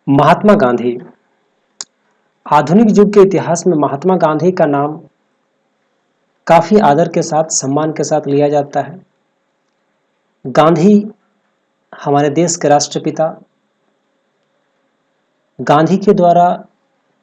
महात्मा गांधी। आधुनिक युग के इतिहास में महात्मा गांधी का नाम काफी आदर के साथ, सम्मान के साथ लिया जाता है। गांधी हमारे देश के राष्ट्रपिता। गांधी के द्वारा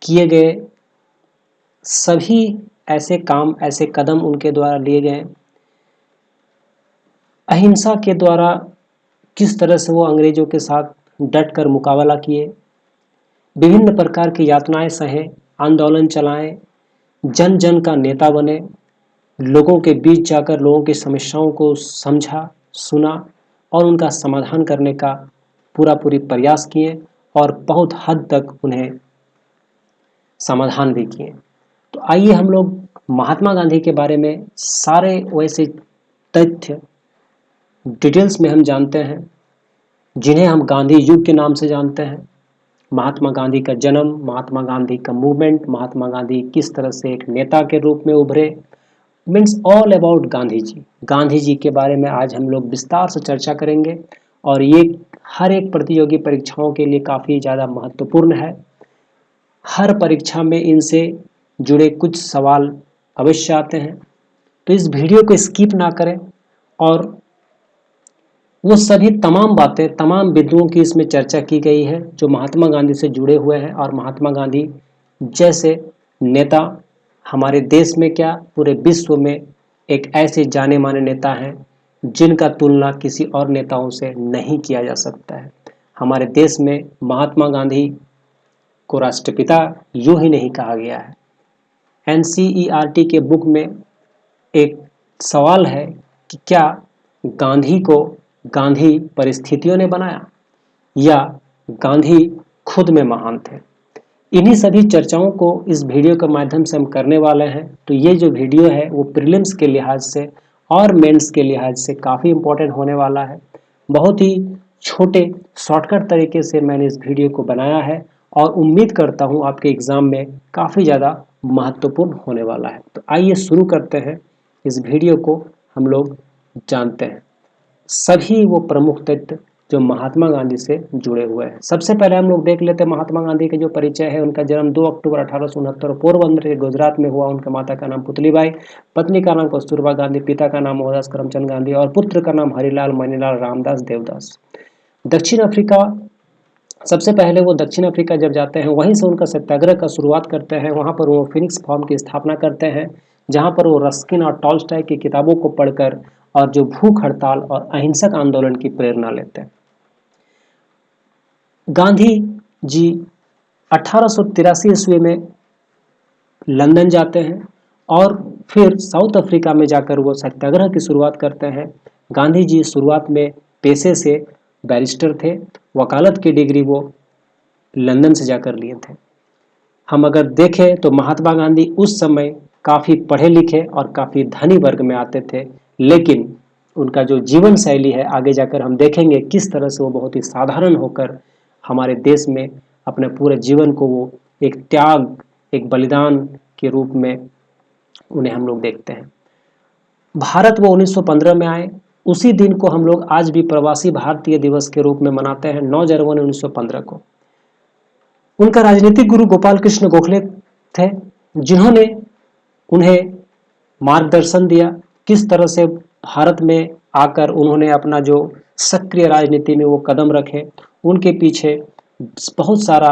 किए गए सभी ऐसे काम, ऐसे कदम उनके द्वारा लिए गए। अहिंसा के द्वारा किस तरह से वो अंग्रेजों के साथ डट कर मुकाबला किए, विभिन्न प्रकार की यातनाएं सहे, आंदोलन चलाए, जन जन का नेता बने, लोगों के बीच जाकर लोगों की समस्याओं को समझा, सुना और उनका समाधान करने का पूरी प्रयास किए और बहुत हद तक उन्हें समाधान भी किए। तो आइए हम लोग महात्मा गांधी के बारे में सारे वैसे तथ्य डिटेल्स में हम जानते हैं, जिन्हें हम गांधी युग के नाम से जानते हैं। महात्मा गांधी का जन्म, महात्मा गांधी का मूवमेंट, महात्मा गांधी किस तरह से एक नेता के रूप में उभरे, means all about Gandhi ji. Gandhi ji के बारे में आज हम लोग विस्तार से चर्चा करेंगे और ये हर एक प्रतियोगी परीक्षाओं के लिए काफ़ी ज़्यादा महत्वपूर्ण है। हर परीक्षा में इनसे जुड़े कुछ सवाल अवश्य आते हैं, तो इस वीडियो को स्किप ना करें और वो सभी तमाम बातें, तमाम बिंदुओं की इसमें चर्चा की गई है जो महात्मा गांधी से जुड़े हुए हैं। और महात्मा गांधी जैसे नेता हमारे देश में क्या पूरे विश्व में एक ऐसे जाने माने नेता हैं जिनका तुलना किसी और नेताओं से नहीं किया जा सकता है। हमारे देश में महात्मा गांधी को राष्ट्रपिता यूं ही नहीं कहा गया है। NCERT के बुक में एक सवाल है कि क्या गांधी को गांधी परिस्थितियों ने बनाया या गांधी खुद में महान थे। इन्हीं सभी चर्चाओं को इस वीडियो के माध्यम से हम करने वाले हैं। तो ये जो वीडियो है वो प्रीलिम्स के लिहाज से और मेंस के लिहाज से काफ़ी इम्पोर्टेंट होने वाला है। बहुत ही छोटे शॉर्टकट तरीके से मैंने इस वीडियो को बनाया है और उम्मीद करता हूँ आपके एग्ज़ाम में काफ़ी ज़्यादा महत्वपूर्ण होने वाला है। तो आइए शुरू करते हैं। इस वीडियो को हम लोग जानते हैं सभी वो प्रमुख तथ्य जो महात्मा गांधी से जुड़े हुए हैं। सबसे पहले हम लोग देख लेते हैं महात्मा गांधी के जो परिचय है। उनका जन्म 2 अक्टूबर 1869 पोरबंदर के गुजरात में हुआ। उनके माता का नाम पुतलीबाई, पत्नी का नाम कस्तूरबा गांधी, पिता का नाम मोहनदास करमचंद गांधी और पुत्र का नाम हरिलाल, मणिलाल, रामदास, देवदास। दक्षिण अफ्रीका, सबसे पहले वो दक्षिण अफ्रीका जब जाते हैं वहीं से उनका सत्याग्रह का शुरुआत करते हैं। वहाँ पर वो फिनिक्स फॉर्म की स्थापना करते हैं जहाँ पर वो रस्किन और टॉल्स्टॉय की किताबों को पढ़कर और जो भूख हड़ताल और अहिंसक आंदोलन की प्रेरणा लेते हैं। गांधी जी 1883 ईस्वी में लंदन जाते हैं और फिर साउथ अफ्रीका में जाकर वो सत्याग्रह की शुरुआत करते हैं। गांधी जी शुरुआत में पेशे से बैरिस्टर थे। वकालत की डिग्री वो लंदन से जाकर लिए थे। हम अगर देखें तो महात्मा गांधी उस समय काफ़ी पढ़े लिखे और काफ़ी धनी वर्ग में आते थे, लेकिन उनका जो जीवन शैली है आगे जाकर हम देखेंगे किस तरह से वो बहुत ही साधारण होकर हमारे देश में अपने पूरे जीवन को वो एक त्याग, एक बलिदान के रूप में उन्हें हम लोग देखते हैं। भारत वो 1915 में आए। उसी दिन को हम लोग आज भी प्रवासी भारतीय दिवस के रूप में मनाते हैं, 9 जनवरी 1915 को। उनका राजनीतिक गुरु गोपाल कृष्ण गोखले थे, जिन्होंने उन्हें मार्गदर्शन दिया किस तरह से भारत में आकर उन्होंने अपना जो सक्रिय राजनीति में वो कदम रखे। उनके पीछे बहुत सारा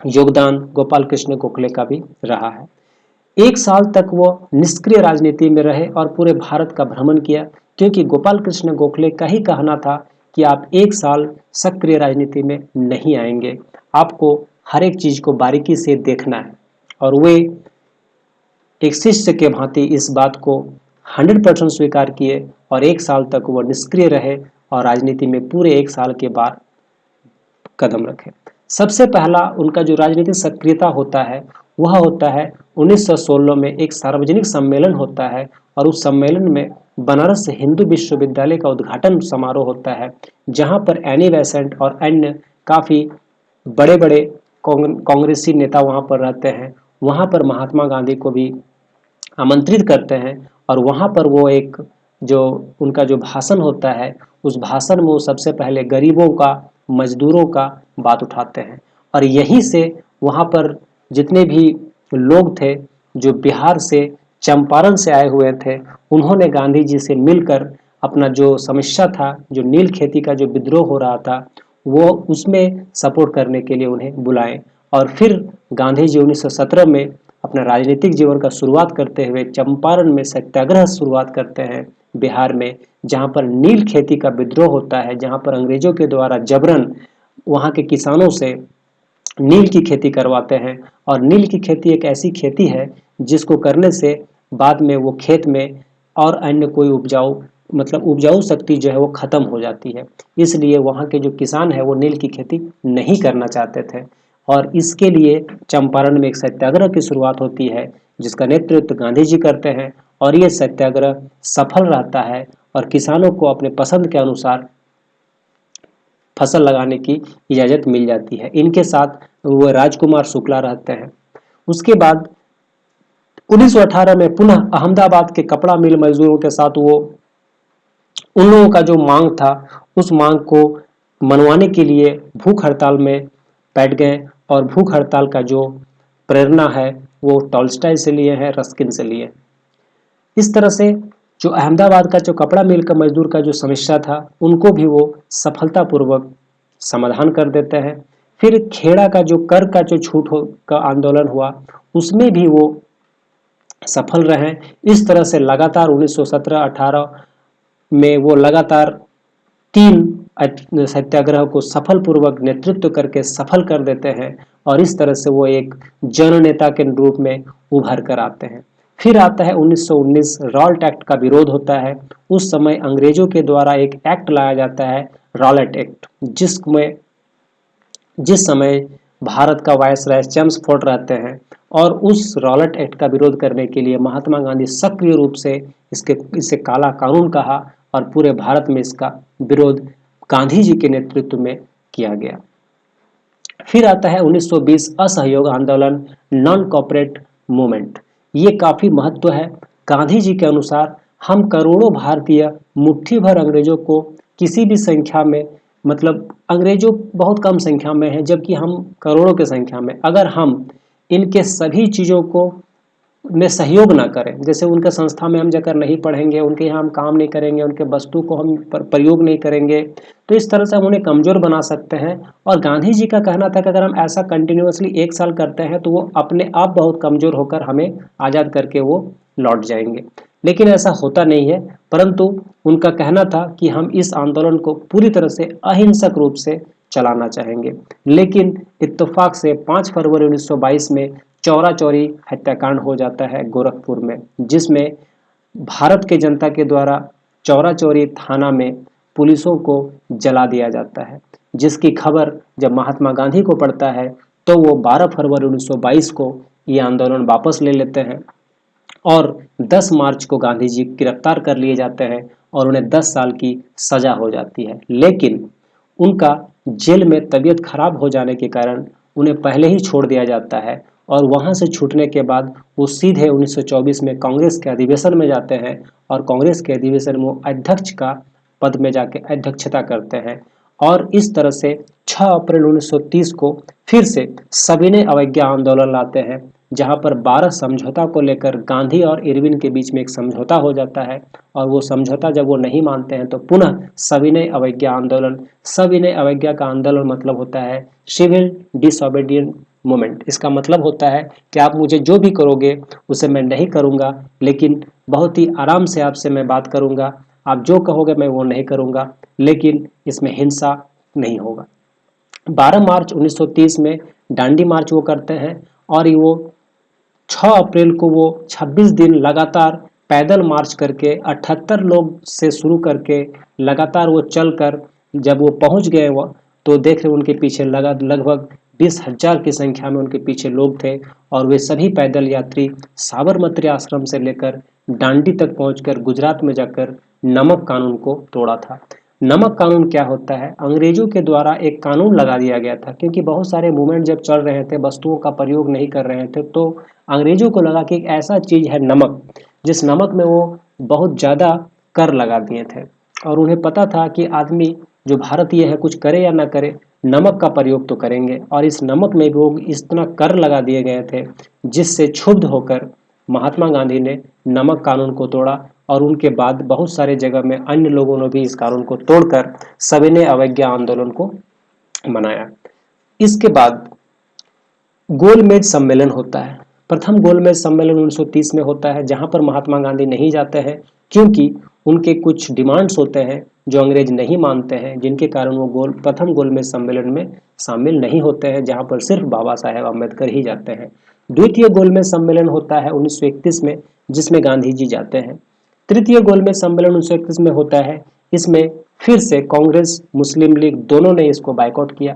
योगदान गोपाल कृष्ण गोखले का भी रहा है। 1 साल तक वो निष्क्रिय राजनीति में रहे और पूरे भारत का भ्रमण किया, क्योंकि गोपाल कृष्ण गोखले का ही कहना था कि आप 1 साल सक्रिय राजनीति में नहीं आएंगे, आपको हर एक चीज को बारीकी से देखना है। और वे एक शिष्य के भांति इस बात को 100% स्वीकार किए और 1 साल तक वो निष्क्रिय रहे और राजनीति में पूरे 1 साल के बाद कदम रखे। सबसे पहला उनका जो राजनीतिक सक्रियता होता है वह होता है 1916 में एक सार्वजनिक सम्मेलन होता है और उस सम्मेलन में बनारस हिंदू विश्वविद्यालय का उद्घाटन समारोह होता है, जहां पर एनी बेसेंट और अन्य काफ़ी बड़े बड़े कांग्रेसी नेता वहां पर रहते हैं। वहां पर महात्मा गांधी को भी आमंत्रित करते हैं और वहां पर वो एक जो उनका जो भाषण होता है उस भाषण में वो सबसे पहले गरीबों का, मजदूरों का, बात उठाते हैं। और यहीं से वहाँ पर जितने भी लोग थे जो बिहार से, चंपारण से आए हुए थे, उन्होंने गांधी जी से मिलकर अपना जो समस्या था, जो नील खेती का जो विद्रोह हो रहा था, वो उसमें सपोर्ट करने के लिए उन्हें बुलाएं। और फिर गांधी जी 1917 में अपना राजनीतिक जीवन का शुरुआत करते हुए चंपारण में सत्याग्रह शुरुआत करते हैं बिहार में, जहां पर नील खेती का विद्रोह होता है, जहां पर अंग्रेजों के द्वारा जबरन वहां के किसानों से नील की खेती करवाते हैं। और नील की खेती एक ऐसी खेती है जिसको करने से बाद में वो खेत में और अन्य कोई उपजाऊ, मतलब उपजाऊ शक्ति जो है वो खत्म हो जाती है। इसलिए वहाँ के जो किसान है वो नील की खेती नहीं करना चाहते थे। और इसके लिए चंपारण में एक सत्याग्रह की शुरुआत होती है जिसका नेतृत्व गांधी जी करते हैं। और ये सत्याग्रह सफल रहता है और किसानों को अपने पसंद के अनुसार फसल लगाने की इजाज़त मिल जाती है। इनके साथ वो राजकुमार शुक्ला रहते हैं। उसके बाद 1918 में पुनः अहमदाबाद के कपड़ा मिल मजदूरों के साथ वो उन लोगों का जो मांग था उस मांग को मनवाने के लिए भूख हड़ताल में बैठ गए। और भूख हड़ताल का जो प्रेरणा है वो टॉल्स्टॉय से लिए है, रस्किन से लिए। इस तरह से जो अहमदाबाद का जो कपड़ा मिल का मजदूर का जो समस्या था उनको भी वो सफलतापूर्वक समाधान कर देते हैं। फिर खेड़ा का जो कर का जो छूट का आंदोलन हुआ उसमें भी वो सफल रहे। इस तरह से लगातार 1917-18 में वो लगातार 3 सत्याग्रह को सफल पूर्वक नेतृत्व करके सफल कर देते हैं। और इस तरह से वो एक जननेता के रूप में उभर कर आते हैं। फिर आता है 1919, रॉल्ट एक्ट का विरोध होता है। उस समय अंग्रेजों के द्वारा एक एक्ट लाया जाता है, रॉलेट एक्ट, जिस समय भारत का वायसराय चेम्सफोर्ड रहते हैं। और उस रॉलेट एक्ट का विरोध करने के लिए महात्मा गांधी सक्रिय रूप से इसे काला कानून कहा और पूरे भारत में इसका विरोध गांधी जी के नेतृत्व में किया गया। फिर आता है 1920 असहयोग आंदोलन, नॉन कॉपरेट मूवमेंट। ये काफी महत्व है। गांधी जी के अनुसार हम करोड़ों भारतीय मुट्ठी भर अंग्रेजों को किसी भी संख्या में, मतलब अंग्रेजों बहुत कम संख्या में है जबकि हम करोड़ों की संख्या में, अगर हम इनके सभी चीज़ों को में सहयोग ना करें, जैसे उनके संस्था में हम जाकर नहीं पढ़ेंगे, उनके यहाँ हम काम नहीं करेंगे, उनके वस्तु को हम प्रयोग नहीं करेंगे, तो इस तरह से हम उन्हें कमज़ोर बना सकते हैं। और गांधी जी का कहना था कि अगर हम ऐसा कंटिन्यूअसली 1 साल करते हैं तो वो अपने आप बहुत कमज़ोर होकर हमें आज़ाद करके वो लौट जाएंगे। लेकिन ऐसा होता नहीं है, परंतु उनका कहना था कि हम इस आंदोलन को पूरी तरह से अहिंसक रूप से चलाना चाहेंगे। लेकिन इत्तेफाक से 5 फरवरी 1922 में चौरा चौरी हत्याकांड हो जाता है गोरखपुर में, जिसमें भारत के जनता के द्वारा चौरा चौरी थाना में पुलिसों को जला दिया जाता है। जिसकी खबर जब महात्मा गांधी को पड़ता है तो वो 12 फरवरी 1922 को ये आंदोलन वापस ले लेते हैं। और 10 मार्च को गांधी जी गिरफ्तार कर लिए जाते हैं और उन्हें 10 साल की सजा हो जाती है। लेकिन उनका जेल में तबीयत खराब हो जाने के कारण उन्हें पहले ही छोड़ दिया जाता है। और वहां से छूटने के बाद वो सीधे 1924 में कांग्रेस के अधिवेशन में जाते हैं और कांग्रेस के अधिवेशन में अध्यक्ष का पद में जाके अध्यक्षता करते हैं। और इस तरह से 6 अप्रैल 1930 को फिर से सविनय अवज्ञा आंदोलन लाते हैं, जहां पर 12 समझौता को लेकर गांधी और इरविन के बीच में एक समझौता हो जाता है। और वो समझौता जब वो नहीं मानते हैं तो पुनः सविनय अवज्ञा आंदोलन। सविनय अवज्ञा का आंदोलन मतलब होता है सिविल डिसोबीडिएंट मूवमेंट। इसका मतलब होता है कि आप मुझे जो भी करोगे उसे मैं नहीं करूँगा, लेकिन बहुत ही आराम से आपसे मैं बात करूँगा। आप जो कहोगे मैं वो नहीं करूँगा, लेकिन इसमें हिंसा नहीं होगा। 12 मार्च 1930 में डांडी मार्च वो करते हैं और वो 6 अप्रैल को वो 26 दिन लगातार पैदल मार्च करके 78 लोग से शुरू करके लगातार वो चलकर जब वो पहुंच गए वो, तो देख रहे उनके पीछे लगभग 20,000 की संख्या में उनके पीछे लोग थे। और वे सभी पैदल यात्री साबरमती आश्रम से लेकर डांडी तक पहुंचकर गुजरात में जाकर नमक कानून को तोड़ा था। नमक कानून क्या होता है? अंग्रेजों के द्वारा एक कानून लगा दिया गया था, क्योंकि बहुत सारे मूवमेंट जब चल रहे थे, वस्तुओं का प्रयोग नहीं कर रहे थे, तो अंग्रेजों को लगा कि एक ऐसा चीज है नमक, जिस नमक में वो बहुत ज्यादा कर लगा दिए थे। और उन्हें पता था कि आदमी जो भारतीय है कुछ करे या ना करे, नमक का प्रयोग तो करेंगे, और इस नमक में भी वो इतना कर लगा दिए गए थे जिससे क्षुब्ध होकर महात्मा गांधी ने नमक कानून को तोड़ा, और उनके बाद बहुत सारे जगह में अन्य लोगों ने भी इस कानून को तोड़कर सविनय अवज्ञा आंदोलन को मनाया। इसके बाद गोलमेज सम्मेलन होता है। प्रथम गोलमेज सम्मेलन 1930 में होता है, जहां पर महात्मा गांधी नहीं जाते हैं क्योंकि उनके कुछ डिमांड्स होते हैं जो अंग्रेज नहीं मानते हैं, जिनके कारण वो प्रथम गोलमेज सम्मेलन में शामिल नहीं होते हैं, जहां पर सिर्फ बाबा साहेब अम्बेडकर ही जाते हैं। द्वितीय गोलमेज सम्मेलन होता है 1931 में, जिसमें गांधी जी जाते हैं। तृतीय गोलमेज सम्मेलन 1931 में होता है, इसमें फिर से कांग्रेस मुस्लिम लीग दोनों ने इसको बायकॉट किया।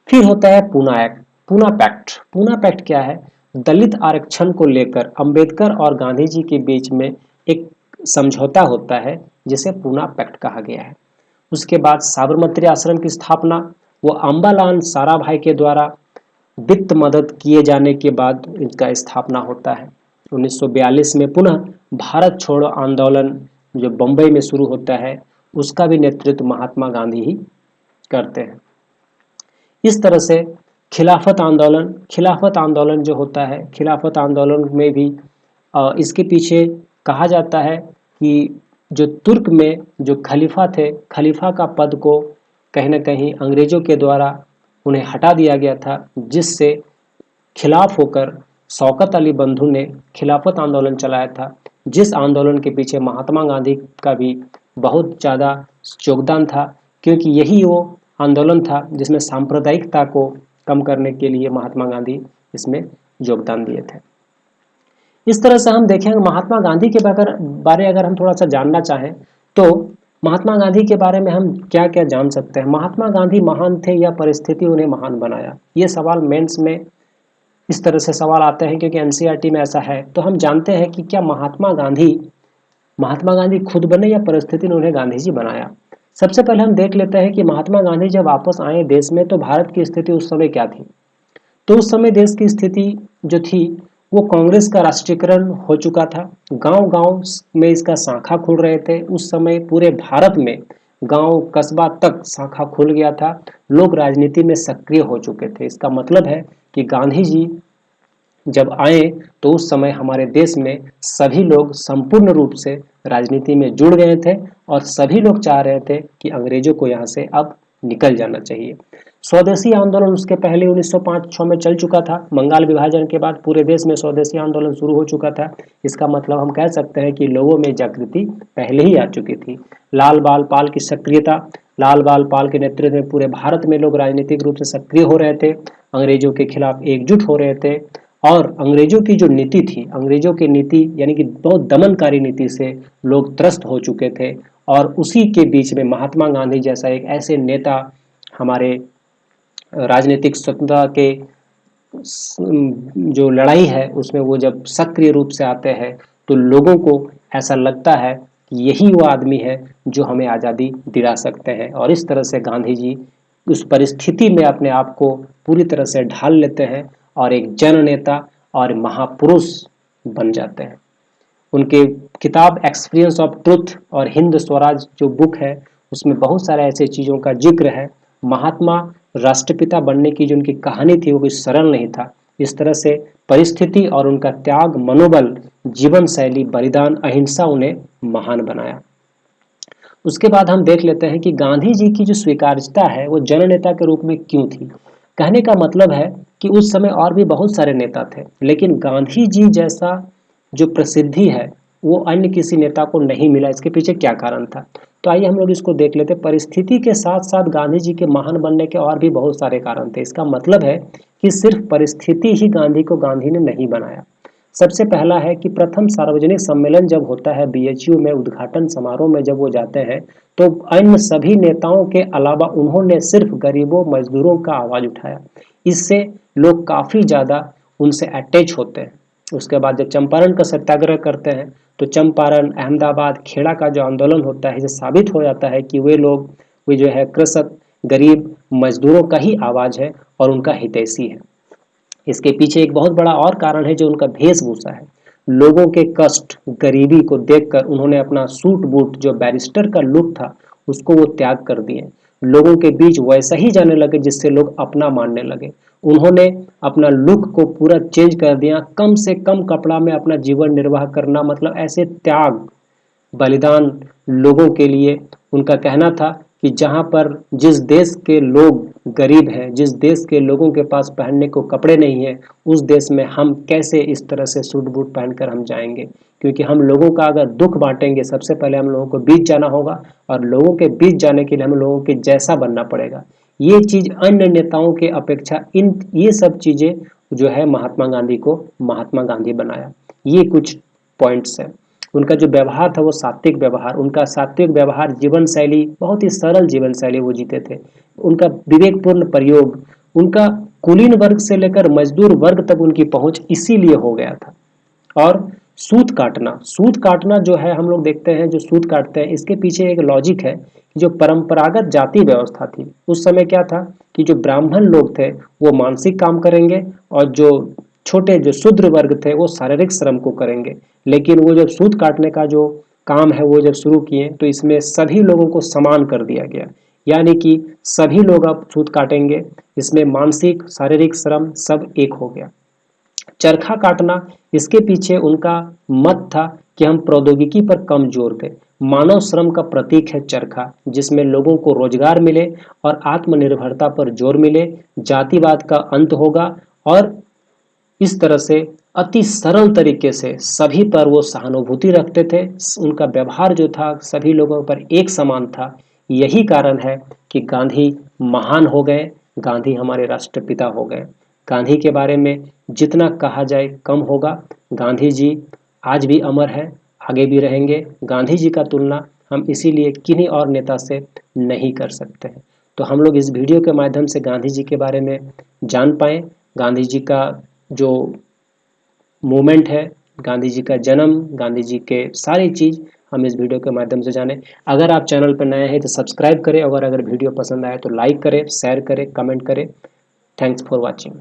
फिर होता है Poona act, Poona pact. Poona pact क्या है? दलित आरक्षण को लेकर अंबेडकर और गांधी जी के बीच में एक समझौता होता है, जिसे पूना पैक्ट कहा गया है। उसके बाद साबरमती आश्रम की स्थापना, वो अम्बालाल साराभाई के द्वारा वित्त मदद किए जाने के बाद इसका स्थापना होता है। 1942 में पुनः भारत छोड़ो आंदोलन जो बम्बई में शुरू होता है, उसका भी नेतृत्व महात्मा गांधी ही करते हैं। इस तरह से खिलाफत आंदोलन जो होता है, खिलाफत आंदोलन में भी इसके पीछे कहा जाता है कि जो तुर्क में जो खलीफा थे, खलीफा का पद को कहीं ना कहीं अंग्रेजों के द्वारा उन्हें हटा दिया गया था, जिससे खिलाफ होकर शौकत अली बंधु ने खिलाफत आंदोलन चलाया था, जिस आंदोलन के पीछे महात्मा गांधी का भी बहुत ज़्यादा योगदान था, क्योंकि यही वो आंदोलन था जिसमें सांप्रदायिकता को कम करने के लिए महात्मा गांधी इसमें योगदान दिए थे। इस तरह से हम देखेंगे महात्मा गांधी के बारे अगर हम थोड़ा सा जानना चाहें तो महात्मा गांधी के बारे में हम क्या क्या जान सकते हैं। महात्मा गांधी महान थे या परिस्थिति उन्हें महान बनाया? ये सवाल मेंस में इस तरह से सवाल आते हैं क्योंकि एनसीईआरटी में ऐसा है। तो हम जानते हैं कि क्या महात्मा गांधी खुद बने या परिस्थिति ने उन्हें गांधी जी बनाया? सबसे पहले हम देख लेते हैं कि महात्मा गांधी जब वापस आए देश में तो भारत की स्थिति उस समय क्या थी। तो उस समय देश की स्थिति जो थी वो कांग्रेस का राष्ट्रीयकरण हो चुका था, गांव-गांव में इसका शाखा खुल रहे थे। उस समय पूरे भारत में गांव कस्बा तक शाखा खुल गया था, लोग राजनीति में सक्रिय हो चुके थे। इसका मतलब है कि गांधी जी जब आए तो उस समय हमारे देश में सभी लोग संपूर्ण रूप से राजनीति में जुड़ गए थे और सभी लोग चाह रहे थे कि अंग्रेजों को यहाँ से अब निकल जाना चाहिए। स्वदेशी आंदोलन उसके पहले 1905-6 में चल चुका था। बंगाल विभाजन के बाद पूरे देश में स्वदेशी आंदोलन शुरू हो चुका था। इसका मतलब हम कह सकते हैं कि लोगों में जागृति पहले ही आ चुकी थी। लाल बाल पाल की सक्रियता, लाल बाल पाल के नेतृत्व में पूरे भारत में लोग राजनीतिक रूप से सक्रिय हो रहे थे, अंग्रेजों के खिलाफ एकजुट हो रहे थे। और अंग्रेजों की जो नीति थी, अंग्रेजों की नीति यानी कि बहुत दमनकारी नीति से लोग त्रस्त हो चुके थे, और उसी के बीच में महात्मा गांधी जैसा एक ऐसे नेता हमारे राजनीतिक स्वतंत्रता के जो लड़ाई है उसमें वो जब सक्रिय रूप से आते हैं तो लोगों को ऐसा लगता है कि यही वो आदमी है जो हमें आज़ादी दिला सकते हैं। और इस तरह से गांधी जी उस परिस्थिति में अपने आप को पूरी तरह से ढाल लेते हैं और एक जननेता और महापुरुष बन जाते हैं। उनके किताब एक्सपीरियंस ऑफ ट्रुथ और हिंद स्वराज जो बुक है उसमें बहुत सारे ऐसे चीज़ों का जिक्र है। महात्मा राष्ट्रपिता बनने की जो उनकी कहानी थी वो कोई सरल नहीं था। इस तरह से परिस्थिति और उनका त्याग, मनोबल, जीवन शैली, बलिदान, अहिंसा उन्हें महान बनाया। उसके बाद हम देख लेते हैं कि गांधी जी की जो स्वीकार्यता है वो जननेता के रूप में क्यों थी। कहने का मतलब है कि उस समय और भी बहुत सारे नेता थे, लेकिन गांधी जी जैसा जो प्रसिद्धि है वो अन्य किसी नेता को नहीं मिला। इसके पीछे क्या कारण था? तो आइए हम लोग इसको देख लेते हैं। परिस्थिति के साथ साथ गांधी जी के महान बनने के और भी बहुत सारे कारण थे। इसका मतलब है कि सिर्फ परिस्थिति ही गांधी को गांधी ने नहीं बनाया। सबसे पहला है कि प्रथम सार्वजनिक सम्मेलन जब होता है बीएचयू में, उद्घाटन समारोह में जब वो जाते हैं तो अन्य सभी नेताओं के अलावा उन्होंने सिर्फ गरीबों मजदूरों का आवाज उठाया। इससे लोग काफी ज्यादा उनसे अटैच होते हैं। उसके बाद जब चंपारण का सत्याग्रह करते हैं तो चंपारण, अहमदाबाद, खेड़ा का जो आंदोलन होता है, इससे साबित हो जाता है कि वे जो है कृषक, गरीब मजदूरों का ही आवाज है और उनका हितैषी है। इसके पीछे एक बहुत बड़ा और कारण है जो उनका वेशभूषा है। लोगों के कष्ट, गरीबी को देखकर उन्होंने अपना सूट बूट जो बैरिस्टर का लुक था उसको वो त्याग कर दिए। लोगों के बीच वैसा ही जाने लगे जिससे लोग अपना मानने लगे। उन्होंने अपना लुक को पूरा चेंज कर दिया, कम से कम कपड़ा में अपना जीवन निर्वाह करना, मतलब ऐसे त्याग बलिदान लोगों के लिए। उनका कहना था कि जहाँ पर जिस देश के लोग गरीब हैं, जिस देश के लोगों के पास पहनने को कपड़े नहीं हैं, उस देश में हम कैसे इस तरह से सूट बूट पहनकर हम जाएंगे, क्योंकि हम लोगों का अगर दुख बांटेंगे सबसे पहले हम लोगों को बीच जाना होगा, और लोगों के बीच जाने के लिए हम लोगों के जैसा बनना पड़ेगा। ये चीज़ अन्य नेताओं के अपेक्षा इन ये सब चीज़ें जो है महात्मा गांधी को महात्मा गांधी बनाया। ये कुछ पॉइंट्स हैं। उनका जो व्यवहार था वो सात्विक व्यवहार, उनका सात्विक व्यवहार, जीवन शैली बहुत ही सरल जीवन शैली वो जीते थे। उनका विवेकपूर्ण प्रयोग, उनका कुलीन वर्ग से लेकर मजदूर वर्ग तक उनकी पहुंच इसीलिए हो गया था। और सूत काटना जो है, हम लोग देखते हैं जो सूत काटते हैं इसके पीछे एक लॉजिक है। जो परंपरागत जाति व्यवस्था थी उस समय क्या था कि जो ब्राह्मण लोग थे वो मानसिक काम करेंगे, और जो छोटे जो शूद्र वर्ग थे वो शारीरिक श्रम को करेंगे। लेकिन वो जब सूत काटने का जो काम है वो जब शुरू किए तो इसमें सभी लोगों को समान कर दिया गया, यानी कि सभी लोग अब सूत काटेंगे, इसमें मानसिक शारीरिक श्रम सब एक हो गया। चरखा काटना, इसके पीछे उनका मत था कि हम प्रौद्योगिकी पर कम जोर दें। मानव श्रम का प्रतीक है चरखा, जिसमें लोगों को रोजगार मिले और आत्मनिर्भरता पर जोर मिले, जातिवाद का अंत होगा। और इस तरह से अति सरल तरीके से सभी पर वो सहानुभूति रखते थे। उनका व्यवहार जो था सभी लोगों पर एक समान था। यही कारण है कि गांधी महान हो गए, गांधी हमारे राष्ट्रपिता हो गए। गांधी के बारे में जितना कहा जाए कम होगा। गांधी जी आज भी अमर है, आगे भी रहेंगे। गांधी जी का तुलना हम इसीलिए किन्हीं और नेता से नहीं कर सकते हैं। तो हम लोग इस वीडियो के माध्यम से गांधी जी के बारे में जान पाए, गांधी जी का जो मूवमेंट है, गांधी जी का जन्म, गांधी जी के सारी चीज़ हम इस वीडियो के माध्यम से जाने। अगर आप चैनल पर नए हैं तो सब्सक्राइब करें, और अगर वीडियो पसंद आए तो लाइक करें, शेयर करें, कमेंट करें। Thanks for watching.